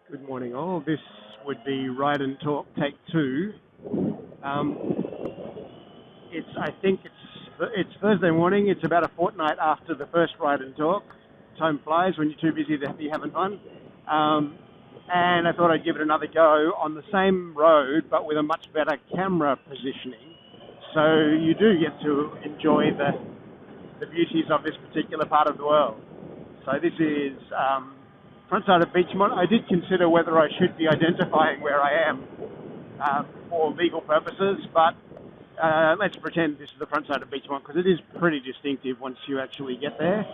Good morning, all. This would be Ride and Talk Take Two. Um, I think it's Thursday morning. It's about a fortnight after the first Ride and Talk. Time flies when you're too busy to be having fun. And I thought I'd give it another go on the same road, but with a much better camera positioning. So you do get to enjoy the beauties of this particular part of the world. So this is front side of Beachmont. I did consider whether I should be identifying where I am for legal purposes, but let's pretend this is the front side of Beachmont because it is pretty distinctive once you actually get there.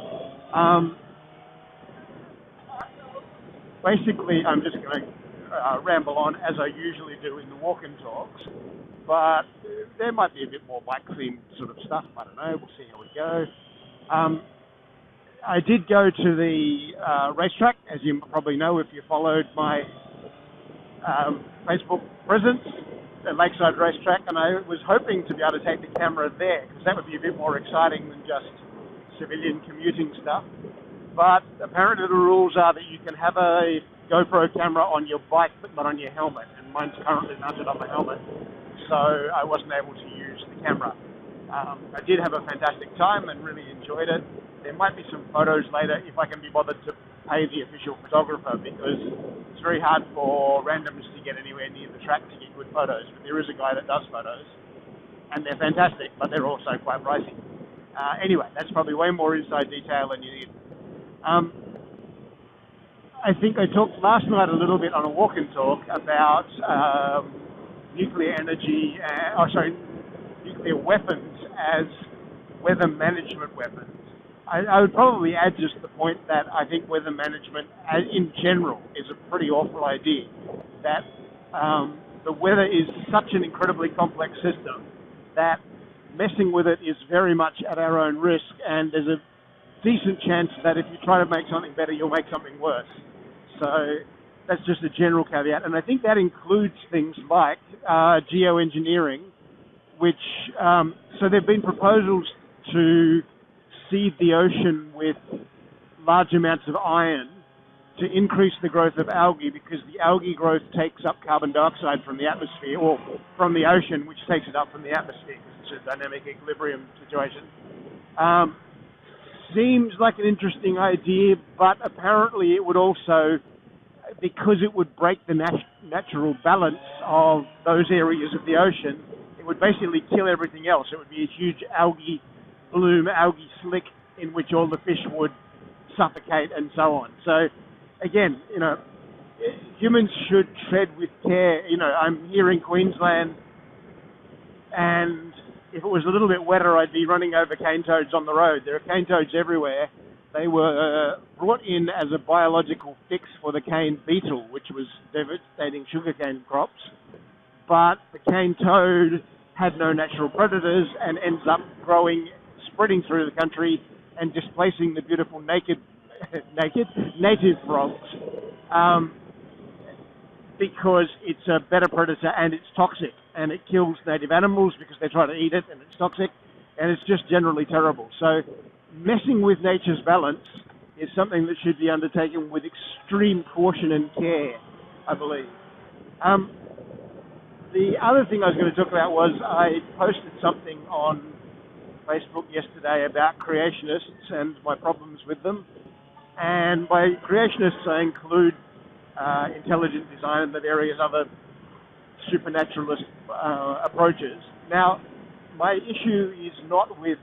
Basically, I'm just going to ramble on as I usually do in the walk-in talks, but there might be a bit more bike-themed sort of stuff. I don't know. We'll see how we go. I did go to the racetrack, as you probably know if you followed my Facebook presence, the Lakeside racetrack, and I was hoping to be able to take the camera there because that would be a bit more exciting than just civilian commuting stuff. But apparently the rules are that you can have a GoPro camera on your bike but not on your helmet, and mine's currently mounted on my helmet, so I wasn't able to use the camera. I did have a fantastic time and really enjoyed it. There might be some photos later if I can be bothered to pay the official photographer, because it's very hard for randoms to get anywhere near the track to get good photos. But there is a guy that does photos, and they're fantastic, but they're also quite pricey. Anyway, that's probably way more inside detail than you need. I think I talked last night a little bit on a walk-in talk about nuclear energy, nuclear weapons as weather management weapons. I would probably add just the point that I think weather management in general is a pretty awful idea, that the weather is such an incredibly complex system that messing with it is very much at our own risk, and there's a decent chance that if you try to make something better, you'll make something worse. So that's just a general caveat, and I think that includes things like geoengineering, which, so there have been proposals to seed the ocean with large amounts of iron to increase the growth of algae, because the algae growth takes up carbon dioxide from the atmosphere, or from the ocean, which takes it up from the atmosphere, because it's a dynamic equilibrium situation. Seems like an interesting idea, but apparently it would also, because it would break the natural balance of those areas of the ocean, it would basically kill everything else. It would be a huge algae bloom, algae slick, in which all the fish would suffocate and so on. So again, humans should tread with care. I'm here in Queensland, and if it was a little bit wetter, I'd be running over cane toads on the road. There are cane toads everywhere. They were brought in as a biological fix for the cane beetle, which was devastating sugarcane crops. But the cane toad had no natural predators and ends up spreading through the country and displacing the beautiful native frogs, because it's a better predator and it's toxic, and it kills native animals because they try to eat it, and it's toxic, and it's just generally terrible. So messing with nature's balance is something that should be undertaken with extreme caution and care, I believe. The other thing I was going to talk about was I posted something on Facebook yesterday about creationists and my problems with them. And by creationists, I include intelligent design and the various other supernaturalist approaches. Now, my issue is not with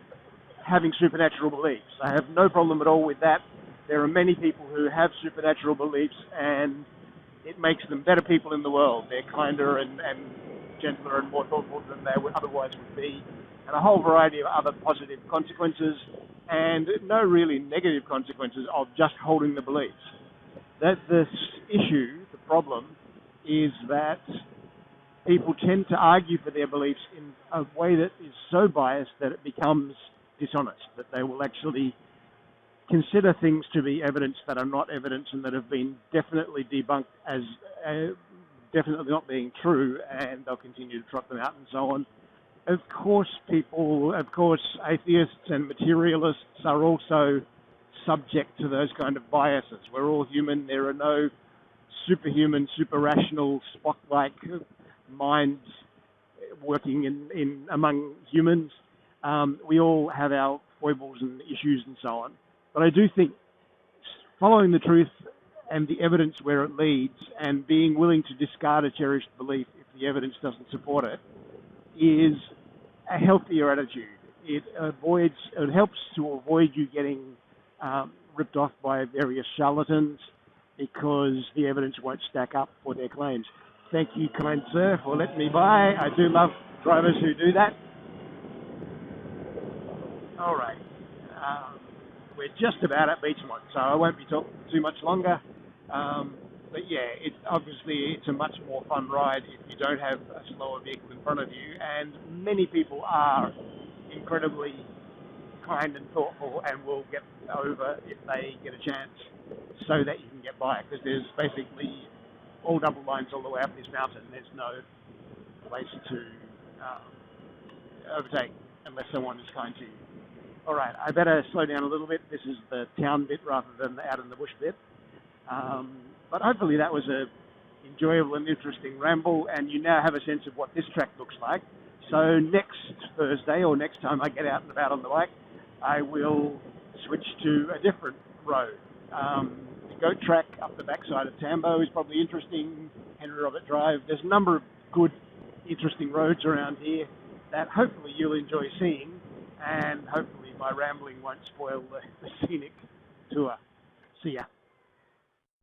having supernatural beliefs. I have no problem at all with that. There are many people who have supernatural beliefs, and it makes them better people in the world. They're kinder and gentler and more thoughtful than they otherwise would be, and a whole variety of other positive consequences, and no really negative consequences of just holding the beliefs. That the issue, the problem, is that people tend to argue for their beliefs in a way that is so biased that it becomes dishonest, that they will actually consider things to be evidence that are not evidence and that have been definitely debunked as definitely not being true, and they'll continue to trot them out and so on. Of course, atheists and materialists are also subject to those kind of biases. We're all human. There are no superhuman, super rational, Spock-like minds working in among humans. We all have our foibles and issues and so on. But I do think following the truth and the evidence where it leads and being willing to discard a cherished belief if the evidence doesn't support it is a healthier attitude. It helps to avoid you getting ripped off by various charlatans because the evidence won't stack up for their claims. Thank you, kind sir, for letting me by. I do love drivers who do that. All right. We're just about at Beachmont, so I won't be talking too much longer. But yeah, it's a much more fun ride if you don't have a slower vehicle in front of you, and many people are incredibly kind and thoughtful and will get over if they get a chance so that you can get by, because there's basically all double lines all the way up this mountain. There's no place to overtake unless someone is kind to you. All right, I better slow down a little bit. This is the town bit rather than the out in the bush bit. But hopefully that was a enjoyable and interesting ramble, and you now have a sense of what this track looks like. So next Thursday, or next time I get out and about on the bike, I will switch to a different road. The goat track up the backside of Tambo is probably interesting. Henry Robert Drive. There's a number of good, interesting roads around here that hopefully you'll enjoy seeing, and hopefully my rambling won't spoil the scenic tour. See ya.